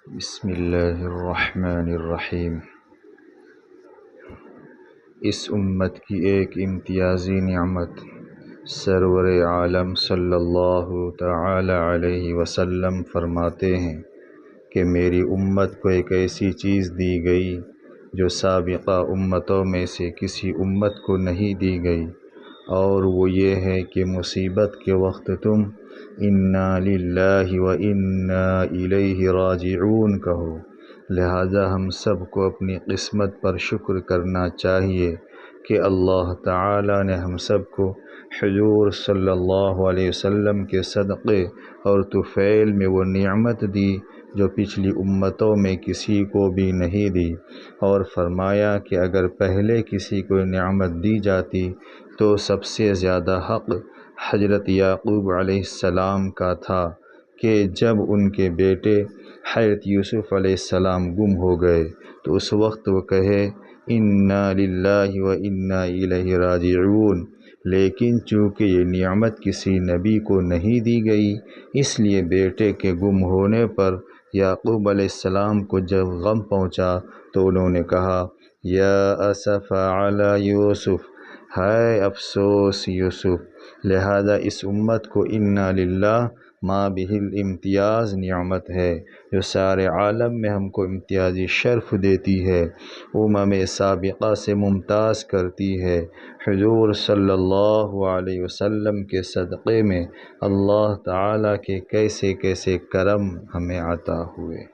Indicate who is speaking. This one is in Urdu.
Speaker 1: بسم اللہ الرحمن الرحیم۔ اس امت کی ایک امتیازی نعمت سرور عالم صلی اللہ تعالی علیہ وسلم فرماتے ہیں کہ میری امت کو ایک ایسی چیز دی گئی جو سابقہ امتوں میں سے کسی امت کو نہیں دی گئی، اور وہ یہ ہے کہ مصیبت کے وقت تم انا للہ و انا الیہ راجعون کہو۔ لہذا ہم سب کو اپنی قسمت پر شکر کرنا چاہیے کہ اللہ تعالی نے ہم سب کو حضور صلی اللہ علیہ وسلم کے صدقے اور طفیل میں وہ نعمت دی جو پچھلی امتوں میں کسی کو بھی نہیں دی، اور فرمایا کہ اگر پہلے کسی کو نعمت دی جاتی تو سب سے زیادہ حق حضرت یعقوب علیہ السلام کا تھا کہ جب ان کے بیٹے حضرت یوسف علیہ السلام گم ہو گئے تو اس وقت وہ کہے انا للہ و انا الیہ راجعون، لیکن چونکہ یہ نعمت کسی نبی کو نہیں دی گئی، اس لیے بیٹے کے گم ہونے پر یعقوب علیہ السلام کو جب غم پہنچا تو انہوں نے کہا یا اسف علی یوسف، ہائے افسوس یوسف۔ لہذا اس امت کو انا للہ ما بہ الامتیاز نعمت ہے جو سارے عالم میں ہم کو امتیازی شرف دیتی ہے، امم سابقہ سے ممتاز کرتی ہے۔ حضور صلی اللہ علیہ وسلم کے صدقے میں اللہ تعالیٰ کے کیسے کیسے کرم ہمیں عطا ہوئے۔